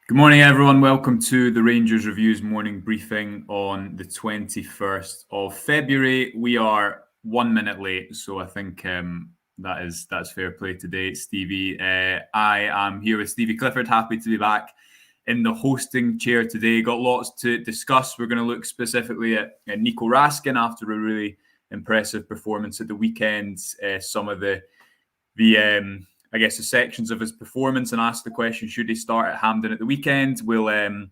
Good morning, everyone. Welcome to the Rangers Reviews morning briefing on the 21st of February. We are 1 minute late, so I think that's fair play today, Stevie. I am here with Stevie Clifford. Happy to be back in the hosting chair today. Got lots to discuss. We're going to look specifically at Nico Raskin after a really impressive performance at the weekend. Some of the sections of his performance, and ask the question, should he start at Hampden at the weekend? We'll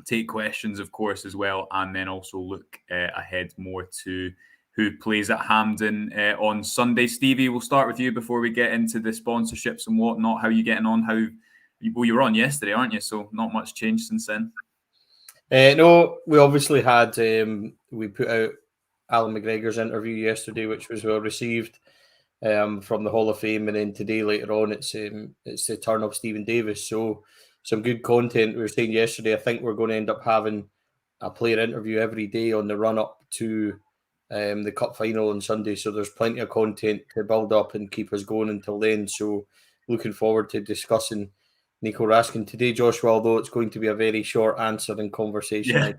take questions, of course, as well, and then also look ahead more to who plays at Hampden on Sunday. Stevie, we'll start with you before we get into the sponsorships and whatnot. How are you getting on? You were on yesterday, aren't you? So not much change since then. No, we obviously had, we put out Alan McGregor's interview yesterday, which was well received. From the Hall of Fame, and then today later on it's the turn of Stephen Davis. So some good content. We were saying yesterday, I think we're going to end up having a player interview every day on the run up to the cup final on Sunday. So there's plenty of content to build up and keep us going until then. So looking forward to discussing Nico Raskin today, Joshua, although it's going to be a very short answer and conversation.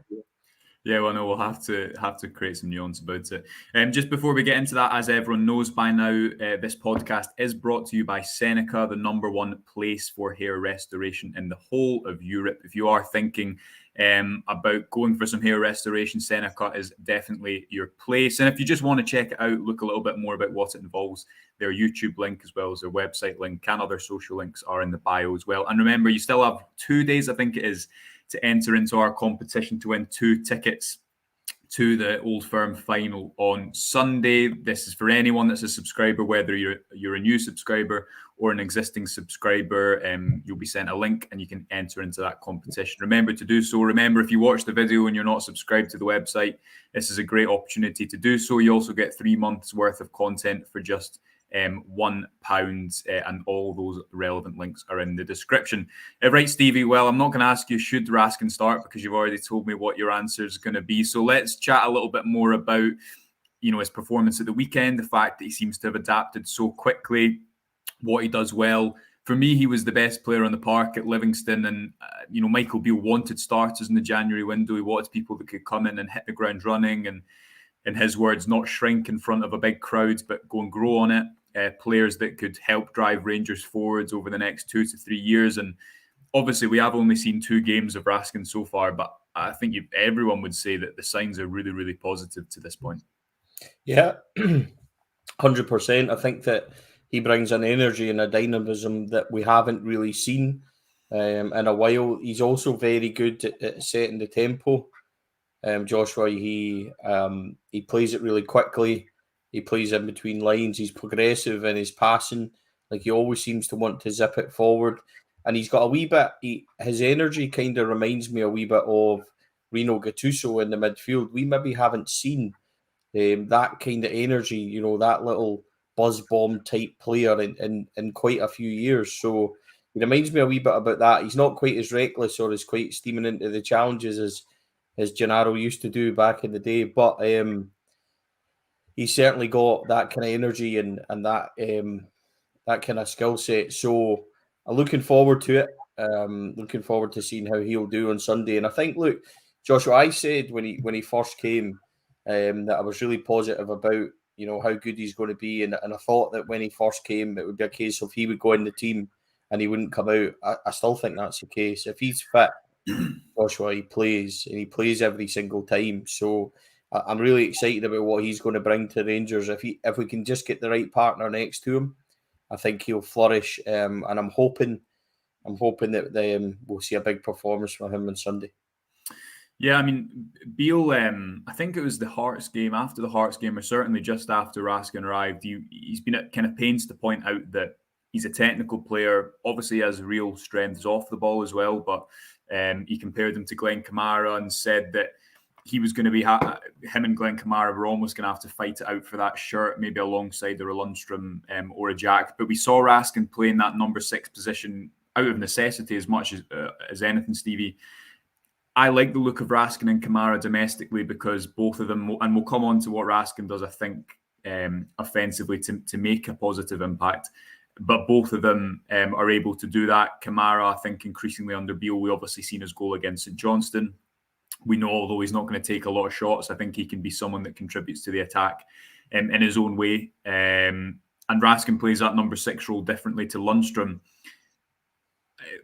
Yeah, well, no, we'll have to create some nuance about it. Just before we get into that, as everyone knows by now, this podcast is brought to you by Seneca, the #1 place for hair restoration in the whole of Europe. If you are thinking about going for some hair restoration, Seneca is definitely your place. And if you just want to check it out, look a little bit more about what it involves, their YouTube link as well as their website link and other social links are in the bio as well. And remember, you still have 2 days, I think it is, to enter into our competition to win 2 tickets to the Old Firm final on Sunday. This is for anyone that's a subscriber, whether you're a new subscriber or an existing subscriber. You'll be sent a link and you can enter into that competition. Remember to do so. Remember, if you watch the video and you're not subscribed to the website, this is a great opportunity to do so. You also get 3 months worth of content for just £1, and all those relevant links are in the description. Right, Stevie, well, I'm not going to ask you should Raskin start because you've already told me what your answer is going to be. So let's chat a little bit more about his performance at the weekend, the fact that he seems to have adapted so quickly, what he does well. For me, he was the best player on the park at Livingston, and Michael Beale wanted starters in the January window. He wanted people that could come in and hit the ground running and, in his words, not shrink in front of a big crowd, but go and grow on it. Players that could help drive Rangers forwards over the next 2 to 3 years. And obviously, we have only seen 2 games of Raskin so far, but I think everyone would say that the signs are really, really positive to this point. Yeah, 100%. I think that he brings an energy and a dynamism that we haven't really seen in a while. He's also very good at setting the tempo. Joshua, he plays it really quickly. He plays in between lines. He's progressive in his passing. Like, he always seems to want to zip it forward. And he's got a wee bit, his energy kind of reminds me a wee bit of Reno Gattuso in the midfield. We maybe haven't seen that kind of energy, that little buzz bomb type player in quite a few years. So he reminds me a wee bit about that. He's not quite as reckless or as quite steaming into the challenges as Gennaro used to do back in the day. But he's certainly got that kind of energy and that kind of skill set. So I'm looking forward to it. Looking forward to seeing how he'll do on Sunday. And I think, look, Joshua, I said when he first came that I was really positive about how good he's going to be, and I thought that when he first came, it would be a case of he would go in the team and he wouldn't come out. I still think that's the case. If he's fit, Joshua, he plays, and he plays every single time. So I'm really excited about what he's going to bring to Rangers. If we can just get the right partner next to him, I think he'll flourish. And I'm hoping that we'll see a big performance from him on Sunday. Yeah, I mean, Beale, I think it was the Hearts game, after the Hearts game, or certainly just after Raskin arrived, he's been at kind of pains to point out that he's a technical player. Obviously, he has real strengths off the ball as well, but he compared him to Glenn Kamara and said that he was going to be, him and Glenn Kamara were almost going to have to fight it out for that shirt, maybe alongside a Lundstrom or a Jack. But we saw Raskin playing that number 6 position out of necessity as much as anything, Stevie. I like the look of Raskin and Kamara domestically because both of them, and we'll come on to what Raskin does, I think, offensively to make a positive impact. But both of them are able to do that. Kamara, I think, increasingly under Beale. We obviously seen his goal against St Johnstone. We know, although he's not going to take a lot of shots, I think he can be someone that contributes to the attack in his own way. And Raskin plays that number 6 role differently to Lundstrom.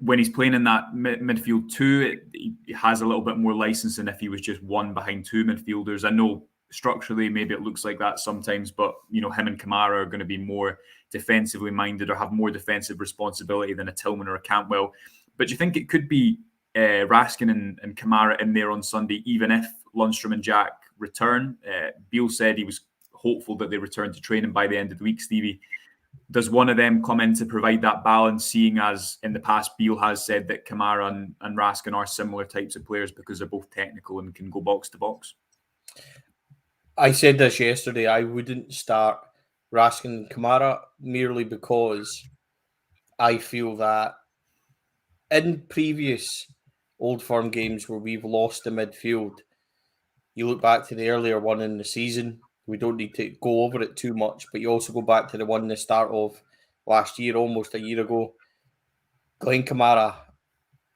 When he's playing in that midfield 2, he has a little bit more license than if he was just one behind 2 midfielders. I know structurally maybe it looks like that sometimes, but him and Kamara are going to be more defensively minded or have more defensive responsibility than a Tillman or a Cantwell. But do you think it could be Raskin and Kamara in there on Sunday, even if Lundstrom and Jack return? Beale said he was hopeful that they return to training by the end of the week. Stevie, does one of them come in to provide that balance, seeing as in the past Beale has said that Kamara and Raskin are similar types of players because they're both technical and can go box to box? I said this yesterday, I wouldn't start Raskin and Kamara merely because I feel that in previous Old Firm games where we've lost the midfield, you look back to the earlier one in the season, we don't need to go over it too much, but you also go back to the one the start of last year, almost a year ago. Glenn Kamara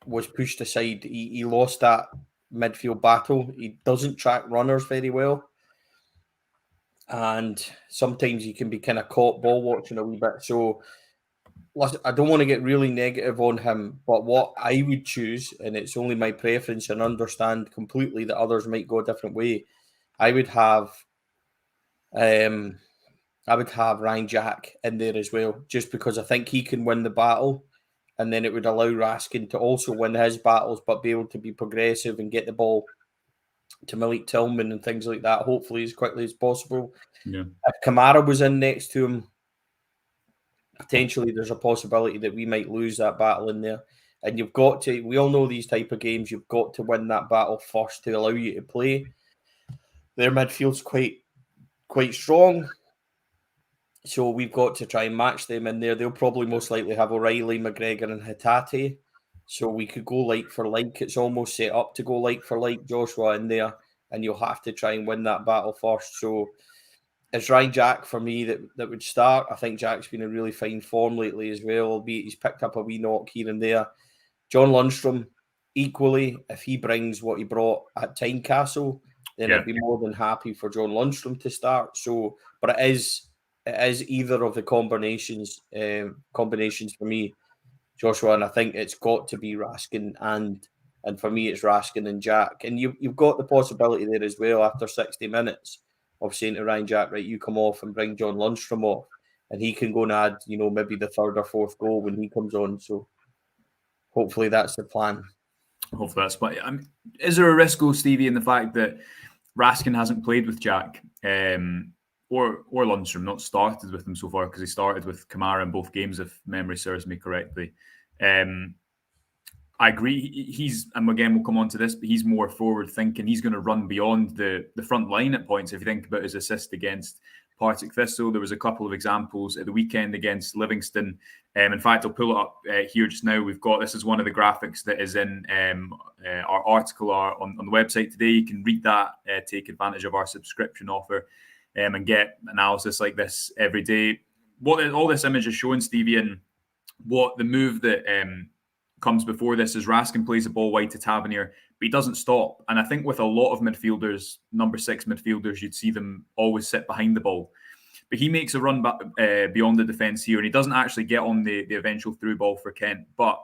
was pushed aside. He lost that midfield battle. He doesn't track runners very well. And sometimes he can be kind of caught ball watching a wee bit. So listen, I don't want to get really negative on him, but what I would choose, and it's only my preference and understand completely that others might go a different way, I would have Ryan Jack in there as well, just because I think he can win the battle, and then it would allow Raskin to also win his battles, but be able to be progressive and get the ball to Malik Tillman and things like that, hopefully as quickly as possible. Yeah. If Kamara was in next to him, potentially there's a possibility that we might lose that battle in there. And you've got to, we all know these type of games, you've got to win that battle first to allow you to play. Their midfield's quite strong. So we've got to try and match them in there. They'll probably most likely have O'Reilly, McGregor and Hatate. So we could go like for like. It's almost set up to go like for like, Joshua, in there. And you'll have to try and win that battle first. So it's Ryan Jack for me that would start. I think Jack's been in really fine form lately as well, albeit he's picked up a wee knock here and there. John Lundstrom, equally, if he brings what he brought at Tynecastle, then I'd be more than happy for John Lundstrom to start. So, but it is either of the combinations for me, Joshua, and I think it's got to be Raskin and for me it's Raskin and Jack. And you've got the possibility there as well after 60 minutes of saying to Ryan Jack, right, you come off and bring John Lundstrom off, and he can go and add, maybe the third or fourth goal when he comes on. So hopefully that's the plan. Hopefully that's fine. Is there a risk, Stevie, in the fact that Raskin hasn't played with Jack or Lundstrom, not started with him so far, because he started with Kamara in both games, if memory serves me correctly? I agree. And again, we'll come on to this, but he's more forward thinking. He's going to run beyond the front line at points. If you think about his assist against Partick Thistle, there was a couple of examples at the weekend against Livingston. In fact, I'll pull it up here just now. This is one of the graphics that is in our article on the website today. You can read that, take advantage of our subscription offer, and get analysis like this every day. What all this image is showing, Stevie, and what the move that comes before this is Raskin plays the ball wide to Tavernier, but he doesn't stop. And I think with a lot of midfielders, number 6 midfielders, you'd see them always sit behind the ball. But he makes a run back, beyond the defence here, and he doesn't actually get on the eventual through ball for Kent. But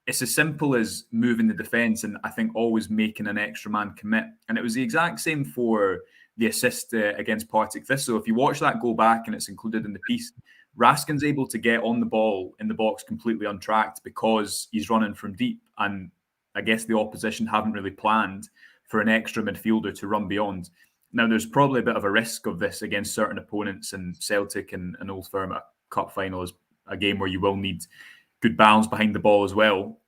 it's as simple as moving the defence and I think always making an extra man commit. And it was the exact same for the assist against Partick Thistle. If you watch that go back, and it's included in the piece, Raskin's able to get on the ball in the box completely untracked because he's running from deep. And I guess the opposition haven't really planned for an extra midfielder to run beyond. Now, there's probably a bit of a risk of this against certain opponents, and Celtic and Old Firm at Cup final is a game where you will need good balance behind the ball as well.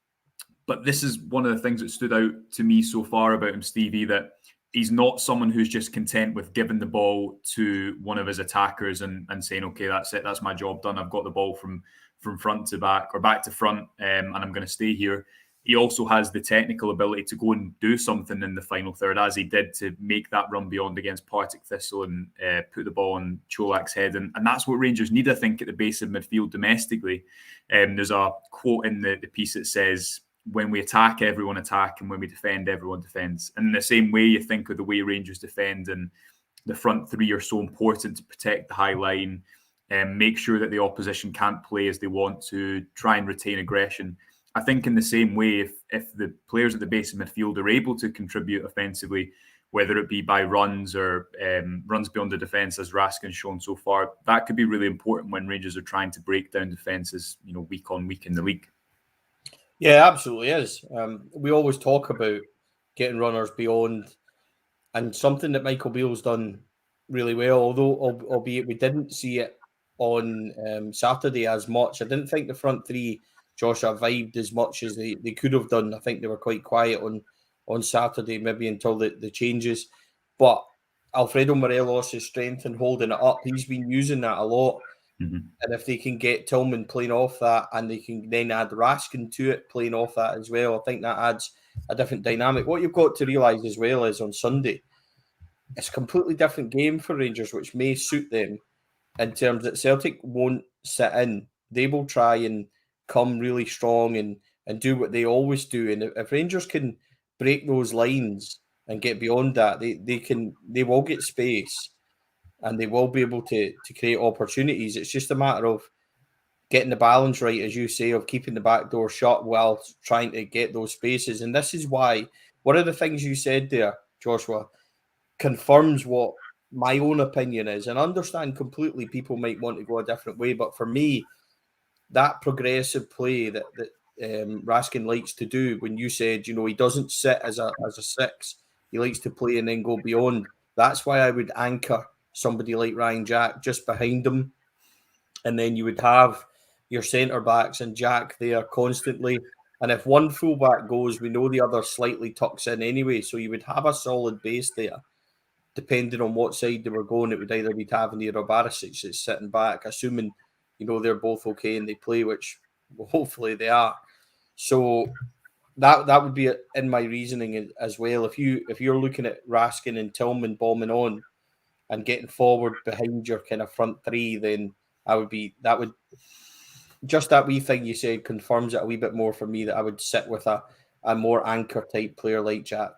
But this is one of the things that stood out to me so far about him, Stevie, that he's not someone who's just content with giving the ball to one of his attackers and saying, okay, that's it, that's my job done. I've got the ball from front to back or back to front, and I'm going to stay here. he also has the technical ability to go and do something in the final third, as he did to make that run beyond against Partick Thistle and put the ball on Cholak's head. And that's what Rangers need, I think, at the base of midfield domestically. There's a quote in the piece that says, when we attack, everyone attack, and when we defend, everyone defends. And in the same way, you think of the way Rangers defend, and the front three are so important to protect the high line and make sure that the opposition can't play as they want to, try and retain aggression. I think in the same way, if the players at the base of midfield are able to contribute offensively, whether it be by runs or runs beyond the defence, as Raskin's shown so far, that could be really important when Rangers are trying to break down defences, week on week in the league. Yeah, absolutely is. We always talk about getting runners beyond, and something that Michael Beale's done really well, although albeit we didn't see it on Saturday as much. I didn't think the front three, Joshua, vibed as much as they could have done. I think they were quite quiet on Saturday, maybe until the changes. But Alfredo Morelos' strength in holding it up, he's been using that a lot. Mm-hmm. And if they can get Tillman playing off that, and they can then add Raskin to it, playing off that as well, I think that adds a different dynamic. What you've got to realise as well is on Sunday, it's a completely different game for Rangers, which may suit them in terms that Celtic won't sit in. They will try and come really strong and do what they always do. And if Rangers can break those lines and get beyond that, they will get space and they will be able to create opportunities. It's just a matter of getting the balance right, as you say, of keeping the back door shut while trying to get those spaces. And this is why one of the things you said there, Joshua, confirms what my own opinion is. And I understand completely people might want to go a different way, but for me, that progressive play that Raskin likes to do, when you said, he doesn't sit as a six, he likes to play and then go beyond. That's why I would anchor somebody like Ryan Jack just behind him, and then you would have your centre backs and Jack there constantly. And if one fullback goes, we know the other slightly tucks in anyway, so you would have a solid base there. Depending on what side they were going, it would either be Tavernier or Barisic that's sitting back, assuming they're both okay and they play, which hopefully they are. So that would be in my reasoning as well. If you're looking at Raskin and Tillman bombing on and getting forward behind your kind of front three, then that would just that wee thing you said confirms it a wee bit more for me, that I would sit with a more anchor type player like Jack.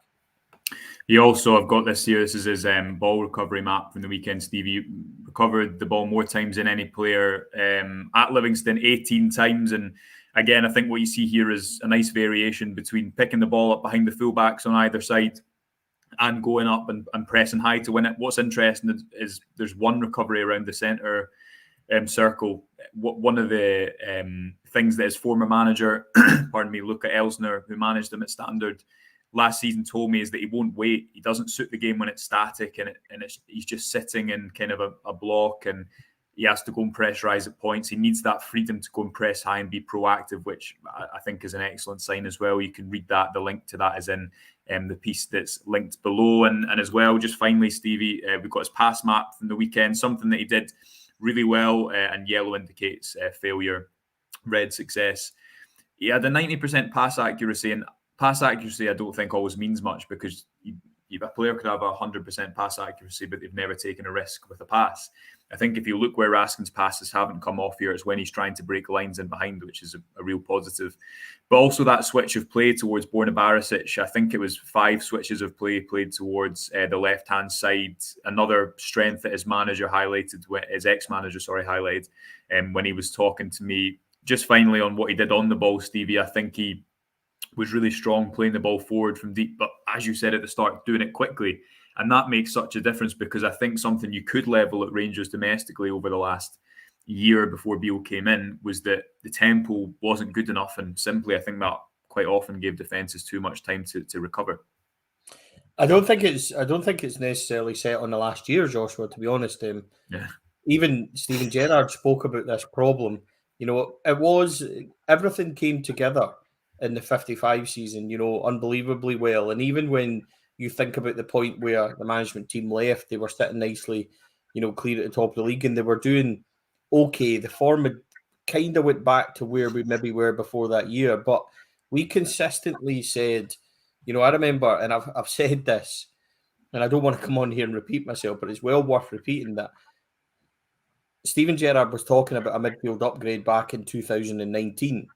He also, I've got this here, this is his ball recovery map from the weekend, Stevie. Recovered the ball more times than any player at Livingston, 18 times. And again, I think what you see here is a nice variation between picking the ball up behind the fullbacks on either side and going up and pressing high to win it. What's interesting is there's one recovery around the centre circle. One of the things that his former manager, Luca Elsner, who managed him at Standard last season, told me is that he won't wait. He doesn't suit the game when it's static and he's just sitting in kind of a block, and he has to go and pressurise at points. He needs that freedom to go and press high and be proactive, which I think is an excellent sign as well. You can read that. The link to that is in the piece that's linked below. And as well, just finally, Stevie, we've got his pass map from the weekend, something that he did really well, and yellow indicates failure, red success. He had a 90% pass accuracy, and pass accuracy, I don't think always means much, because a player could have 100% pass accuracy, but they've never taken a risk with a pass. I think if you look where Raskin's passes haven't come off here, it's when he's trying to break lines in behind, which is a real positive. But also that switch of play towards Borna Barisic, I think it was 5 switches of play played towards the left-hand side. Another strength that his manager highlighted, his ex-manager, highlighted when he was talking to me. Just finally on what he did on the ball, Stevie, I think he was really strong playing the ball forward from deep, but as you said at the start, doing it quickly. And that makes such a difference, because I think something you could level at Rangers domestically over the last year before Beale came in was that the tempo wasn't good enough, and simply I think that quite often gave defences too much time to recover. I don't think it's necessarily set on the last year, Joshua, to be honest. Yeah. Even Steven Gerrard spoke about this problem. It was everything came together in the 55 season, unbelievably well. And even when you think about the point where the management team left, they were sitting nicely, clear at the top of the league, and they were doing okay. The form had kind of went back to where we maybe were before that year, but we consistently said, I remember, and I've said this, and I don't want to come on here and repeat myself, but it's well worth repeating that Steven Gerrard was talking about a midfield upgrade back in 2019.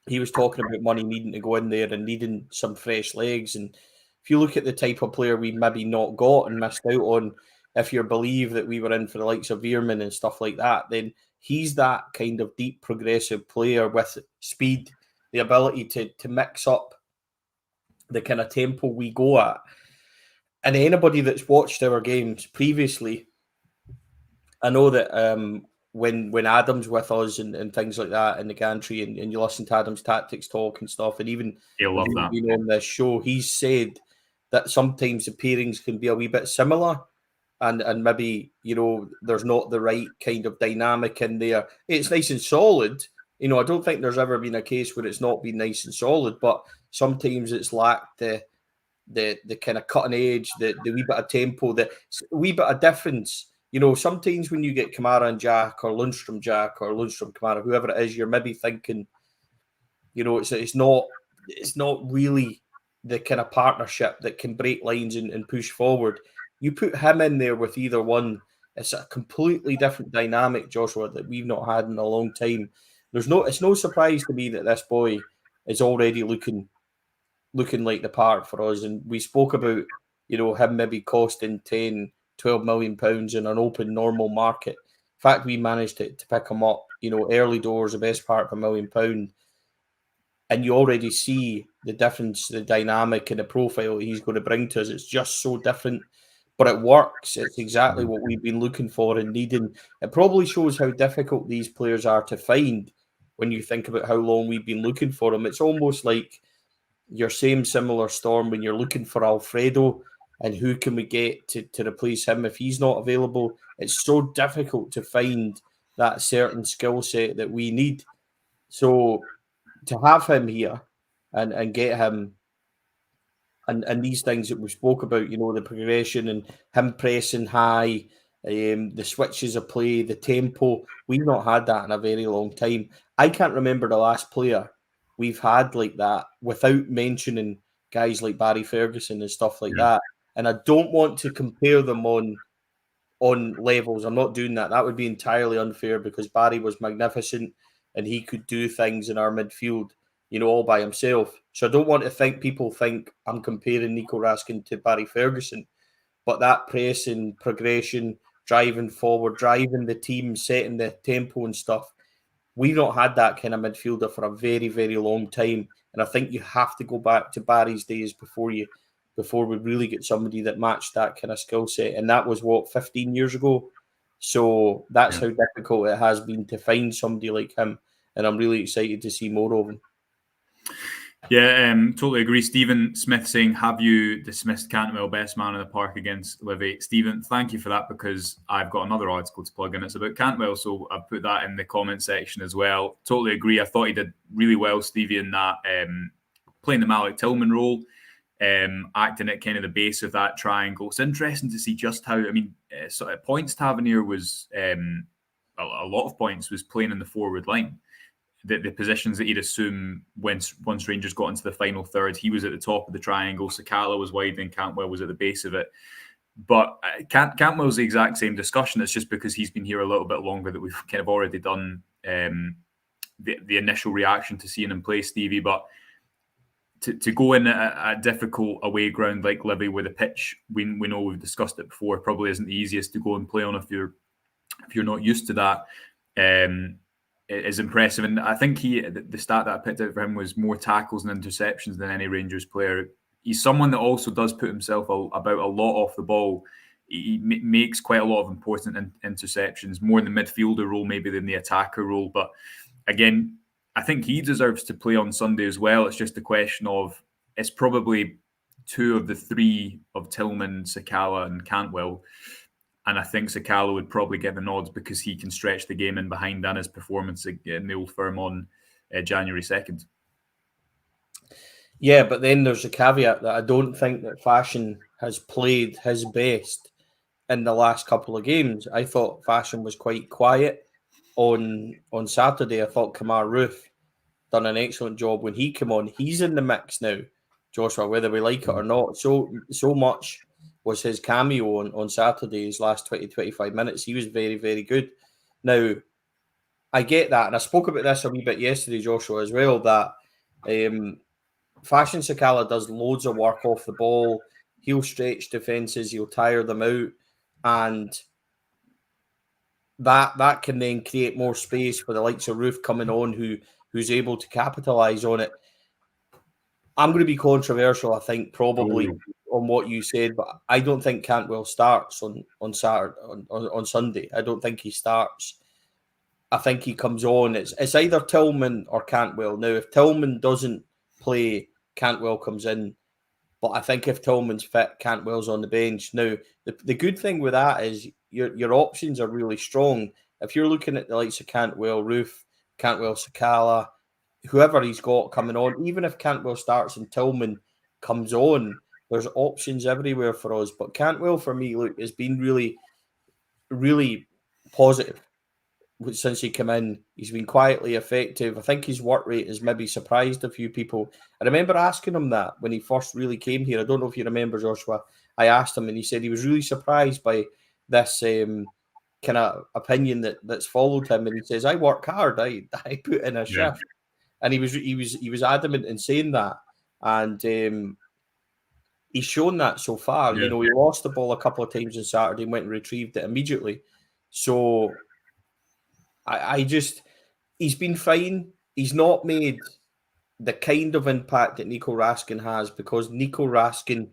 He was talking about money needing to go in there and needing some fresh legs. And if you look at the type of player we maybe not got and missed out on, if you believe that we were in for the likes of Veerman and stuff like that, then he's that kind of deep progressive player with speed, the ability to mix up the kind of tempo we go at. And anybody that's watched our games previously, I know that when Adam's with us and things like that in the gantry, and you listen to Adam's tactics talk and stuff, and even He'll love that. On this show, he's said that sometimes the pairings can be a wee bit similar, and maybe there's not the right kind of dynamic in there. It's nice and solid. I don't think there's ever been a case where it's not been nice and solid, but sometimes it's lacked the kind of cutting edge, the wee bit of tempo, the wee bit of difference. Sometimes when you get Kamara and Jack, or Lundstrom Jack, or Lundstrom Kamara, whoever it is, you're maybe thinking, it's not really the kind of partnership that can break lines and push forward. You put him in there with either one, it's a completely different dynamic, Joshua, that we've not had in a long time. It's no surprise to me that this boy is already looking like the part for us. And we spoke about, him maybe costing 10, 12 million pounds in an open normal market. In fact, we managed to pick him up, early doors, the best part of £1 million. And you already see the difference, the dynamic and the profile he's going to bring to us. It's just so different, but it works. It's exactly what we've been looking for and needing. It probably shows how difficult these players are to find when you think about how long we've been looking for them. It's almost like your similar storm when you're looking for Alfredo and who can we get to replace him if he's not available. It's so difficult to find that certain skill set that we need. So to have him here and get him and these things that we spoke about, the progression and him pressing high, the switches of play, the tempo, we've not had that in a very long time. I can't remember the last player we've had like that without mentioning guys like Barrie Ferguson and stuff like that. And I don't want to compare them on levels. I'm not doing that. That would be entirely unfair because Barrie was magnificent and he could do things in our midfield, all by himself. So I don't want to people think I'm comparing Nico Raskin to Barrie Ferguson, but that pressing, progression, driving forward, driving the team, setting the tempo and stuff, we've not had that kind of midfielder for a very, very long time. And I think you have to go back to Barry's days before we really get somebody that matched that kind of skill set. And that was 15 years ago. So that's how difficult it has been to find somebody like him. And I'm really excited to see more of him. Yeah, totally agree. Stephen Smith saying, have you dismissed Cantwell best man in the park against Livy? Stephen, thank you for that because I've got another article to plug in. It's about Cantwell, so I've put that in the comment section as well. Totally agree. I thought he did really well, Stevie, in that playing the Malik Tillman role, acting at kind of the base of that triangle. It's interesting to see just how, sort of points Tavernier was, a lot of points was playing in the forward line. The positions that you'd assume once Rangers got into the final third, he was at the top of the triangle, Sakala was wide and Cantwell was at the base of it. But Cantwell's the exact same discussion. It's just because he's been here a little bit longer that we've kind of already done the initial reaction to seeing him play, Stevie. But to go in a difficult away ground like Livy with a pitch, we know we've discussed it before, probably isn't the easiest to go and play on if you're not used to that. Is impressive, and I think the stat that I picked out for him was more tackles and interceptions than any Rangers player. He's someone that also does put himself about a lot off the ball. He makes quite a lot of important interceptions, more in the midfielder role maybe than the attacker role. But again, I think he deserves to play on Sunday as well. It's just a question of, it's probably two of the three of Tillman, Sakala and Cantwell. And I think Sakala would probably get the nods because he can stretch the game in behind and his performance in the Old Firm on January 2nd. Yeah, but then there's a caveat that I don't think that Fashion has played his best in the last couple of games. I thought Fashion was quite quiet on Saturday. I thought Kamar Roofe done an excellent job when he came on. He's in the mix now, Joshua, whether we like it or not. So much was his cameo on Saturday, his last 20-25 minutes. He was very, very good. Now, I get that, and I spoke about this a wee bit yesterday, Joshua, as well, that Fashion Sakala does loads of work off the ball. He'll stretch defences, he'll tire them out, and that can then create more space for the likes of Roofe coming on, who's able to capitalise on it. I'm going to be controversial, I think, probably on what you said, but I don't think Cantwell starts on Saturday on Sunday. I don't think he starts. I think he comes on. It's either Tillman or Cantwell. Now, if Tillman doesn't play, Cantwell comes in. But I think if Tillman's fit, Cantwell's on the bench. Now, the good thing with that is your options are really strong. If you're looking at the likes of Cantwell, Roofe, Cantwell, Sakala, whoever he's got coming on, even if Cantwell starts and Tillman comes on, there's options everywhere for us. But Cantwell, for me, look, has been really, really positive since he came in. He's been quietly effective. I think his work rate has maybe surprised a few people. I remember asking him that when he first really came here. I don't know if you remember, Joshua. I asked him and he said he was really surprised by this kind of opinion that's followed him. And he says, I work hard. I put in a shift. And he was adamant in saying that. And he's shown that so far. Yeah. You know, he lost the ball a couple of times on Saturday and went and retrieved it immediately. So he's been fine. He's not made the kind of impact that Nico Raskin has, because Nico Raskin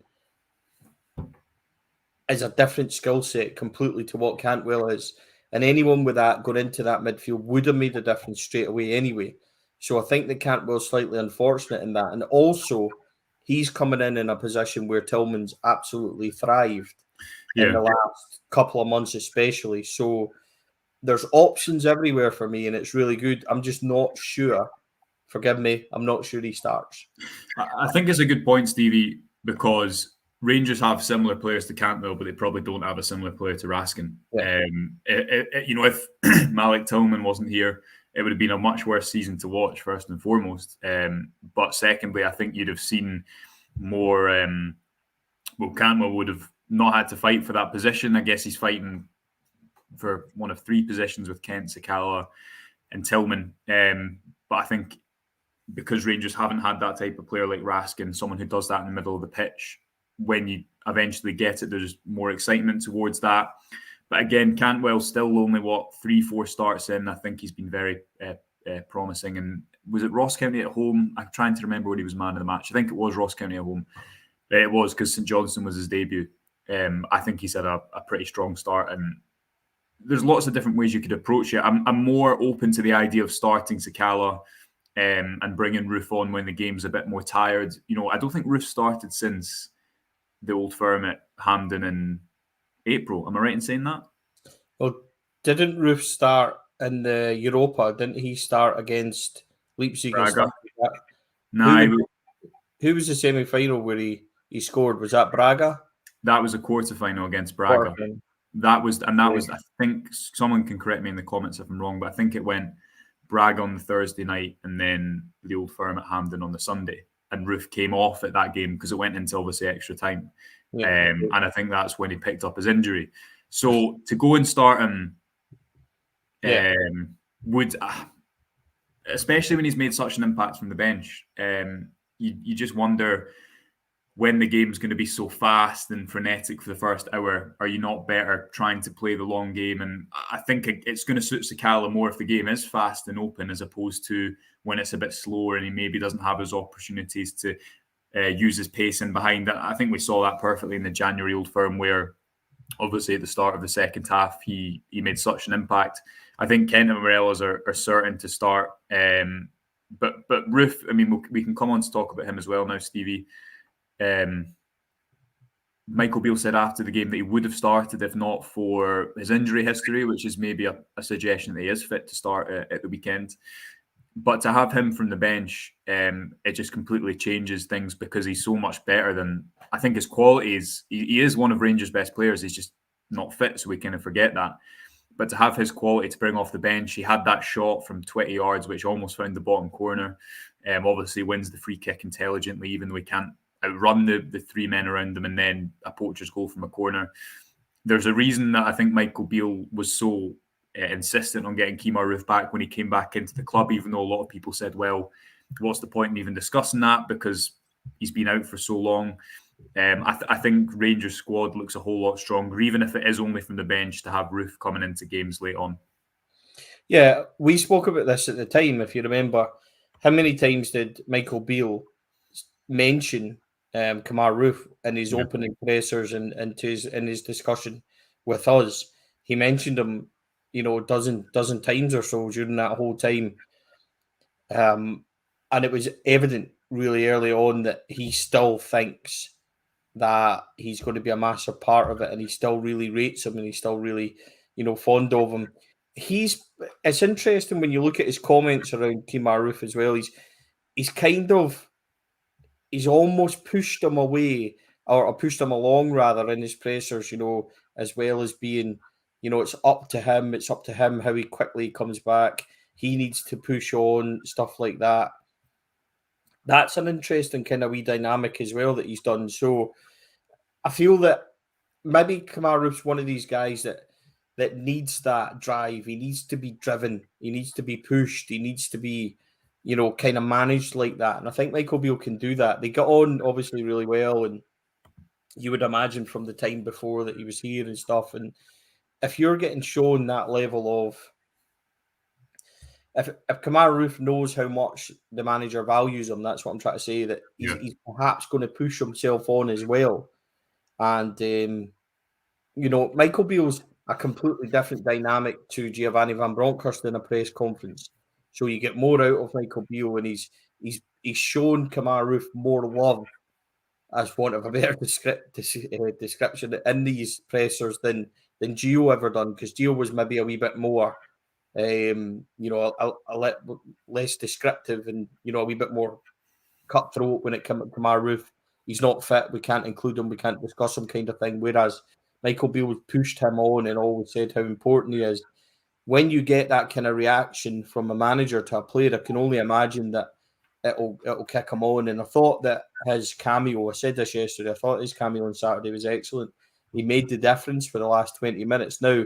is a different skill set completely to what Cantwell is. And anyone with that going into that midfield would have made a difference straight away anyway. So I think that Cantwell's slightly unfortunate in that. And also, he's coming in a position where Tillman's absolutely thrived in the last couple of months especially. So there's options everywhere for me, and it's really good. I'm just not sure. Forgive me. I'm not sure he starts. I think it's a good point, Stevie, because Rangers have similar players to Cantwell, but they probably don't have a similar player to Raskin. Yeah. If Malik Tillman wasn't here, it would have been a much worse season to watch, first and foremost. But secondly, I think you'd have seen more. Cantwell would have not had to fight for that position. I guess he's fighting for one of three positions with Kent, Sakala and Tillman. But I think because Rangers haven't had that type of player like Raskin, someone who does that in the middle of the pitch, when you eventually get it, there's more excitement towards that. But again, Cantwell's still only, 3-4 starts in. I think he's been very promising. And was it Ross County at home? I'm trying to remember when he was man of the match. I think it was Ross County at home. It was, because St Johnstone was his debut. I think he's had a pretty strong start, and there's lots of different ways you could approach it. I'm more open to the idea of starting Sakala and bringing Roofe on when the game's a bit more tired. You know, I don't think Roofe started since the Old Firm at Hampden in April. Am I right in saying that? Well, didn't Roofe start in the Europa? Didn't he start against Leipzig and stuff like that? No. Who was the semi-final where he scored? Was that Braga? That was a quarter-final against Braga. That was, I think, someone can correct me in the comments if I'm wrong, but I think it went Braga on the Thursday night and then the Old Firm at Hampden on the Sunday. And Roofe came off at that game because it went into obviously extra time. Yeah. And I think that's when he picked up his injury. So to go and start him would, especially when he's made such an impact from the bench, you just wonder, when the game's going to be so fast and frenetic for the first hour, are you not better trying to play the long game? And I think it's going to suit Sakala more if the game is fast and open, as opposed to when it's a bit slower and he maybe doesn't have his opportunities to use his pace in behind. I think we saw that perfectly in the January Old Firm, where obviously at the start of the second half, he made such an impact. I think Kent and Morelos are certain to start. But Roofe, I mean, we can come on to talk about him as well now, Stevie. Michael Beale said after the game that he would have started if not for his injury history, which is maybe a suggestion that he is fit to start at the weekend. But to have him from the bench, it just completely changes things, because he's so much better than, I think his quality is, he is one of Rangers' best players. He's just not fit, so we kind of forget that. But to have his quality to bring off the bench, he had that shot from 20 yards, which almost found the bottom corner. Obviously wins the free kick intelligently, even though he can't outrun the three men around them, and then a poacher's goal from a corner. There's a reason that I think Michael Beale was so insistent on getting Kemar Roofe back when he came back into the club, even though a lot of people said, well, what's the point in even discussing that, because he's been out for so long. I think Rangers' squad looks a whole lot stronger, even if it is only from the bench, to have Roofe coming into games late on. Yeah, we spoke about this at the time, if you remember. How many times did Michael Beale mention Kemar Roofe in his opening pressers and in his discussion with us? He mentioned him, a dozen times or so during that whole time. And it was evident really early on that he still thinks that he's going to be a massive part of it, and he still really rates him, and he's still really, fond of him. It's interesting when you look at his comments around Kemar Roofe as well. He's almost pushed him away, or pushed him along rather, in his pressers, as well as being, it's up to him. It's up to him how he quickly comes back. He needs to push on, stuff like that. That's an interesting kind of wee dynamic as well that he's done. So I feel that maybe Kemar Roofe's one of these guys that needs that drive. He needs to be driven. He needs to be pushed. He needs to be, kind of managed like that. And I think Michael Beale can do that. They got on obviously really well, and you would imagine from the time before that he was here and stuff. And if you're getting shown that level of, if Kemar Roofe knows how much the manager values him, that's what I'm trying to say, that he's perhaps going to push himself on as well. And, Michael Beale's a completely different dynamic to Giovanni Van Bronckhorst in a press conference. So you get more out of Michael Beale, and he's shown Kemar Roofe more love, as want of a better description, in these pressers than Gio ever done, because Gio was maybe a wee bit more, a less descriptive, and a wee bit more cutthroat when it comes to Kemar Roofe. He's not fit, we can't include him, we can't discuss him, kind of thing. Whereas Michael Beale pushed him on and always said how important he is. When you get that kind of reaction from a manager to a player, I can only imagine that it'll kick him on. And I thought that his cameo, I said this yesterday, I thought his cameo on Saturday was excellent. He made the difference for the last 20 minutes. Now,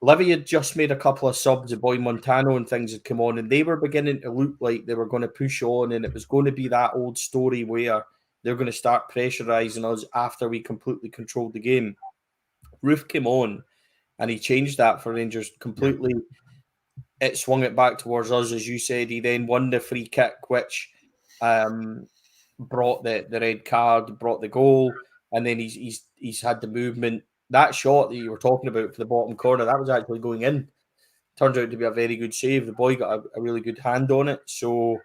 Livy had just made a couple of subs, the boy Montano and things had come on, and they were beginning to look like they were going to push on, and it was going to be that old story where they're going to start pressurising us after we completely controlled the game. Roofe came on, and he changed that for Rangers completely. It swung it back towards us, as you said. He then won the free kick, which brought the red card, brought the goal, and then he's had the movement. That shot that you were talking about for the bottom corner, that was actually going in. Turns out to be a very good save. The boy got a really good hand on it. So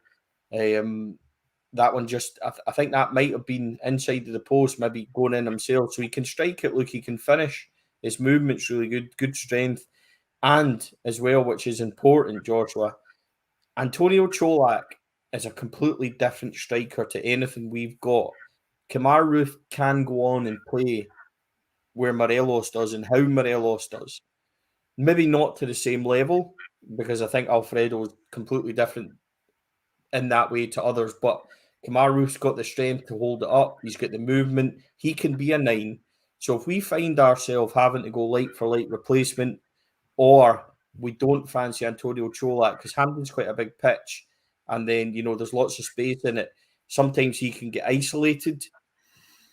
that one just, I think that might have been inside of the post, maybe going in himself. So he can strike it, look, he can finish. His movement's really good strength. And as well, which is important, Joshua, Antonio Cholak is a completely different striker to anything we've got. Kemar Roofe can go on and play where Morelos does and how Morelos does. Maybe not to the same level, because I think Alfredo is completely different in that way to others, but Kemar Roofe's got the strength to hold it up. He's got the movement. He can be a 9. So if we find ourselves having to go light for light replacement, or we don't fancy Antonio Cholak, because Hampden's quite a big pitch, and then, there's lots of space in it, sometimes he can get isolated.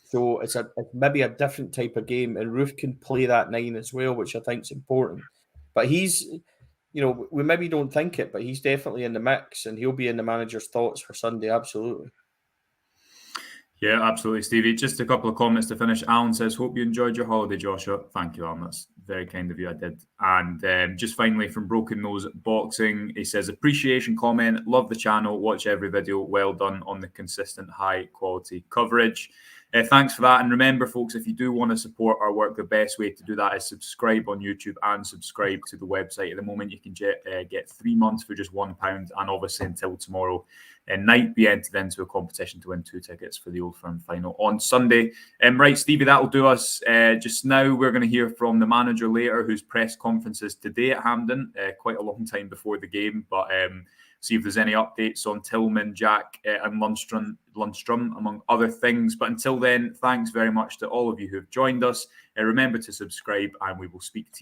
So it's maybe a different type of game, and Roofe can play that 9 as well, which I think is important. But he's, we maybe don't think it, but he's definitely in the mix, and he'll be in the manager's thoughts for Sunday, absolutely. Yeah, absolutely, Stevie. Just a couple of comments to finish. Alan says, hope you enjoyed your holiday, Joshua. Thank you, Alan. That's very kind of you. I did. And just finally from Broken Nose Boxing, he says, appreciation comment. Love the channel. Watch every video. Well done on the consistent high quality coverage. Thanks for that. And remember, folks, if you do want to support our work, the best way to do that is subscribe on YouTube and subscribe to the website. At the moment, you can get 3 months for just £1. And obviously, until tomorrow night, be entered into a competition to win 2 tickets for the Old Firm final on Sunday. Right, Stevie, that'll do us. Just now, we're going to hear from the manager later, whose press conference is today at Hampden, quite a long time before the game. But see if there's any updates on Tillman, Jack, and Lundstrom, among other things. But until then, thanks very much to all of you who have joined us. Remember to subscribe, and we will speak to you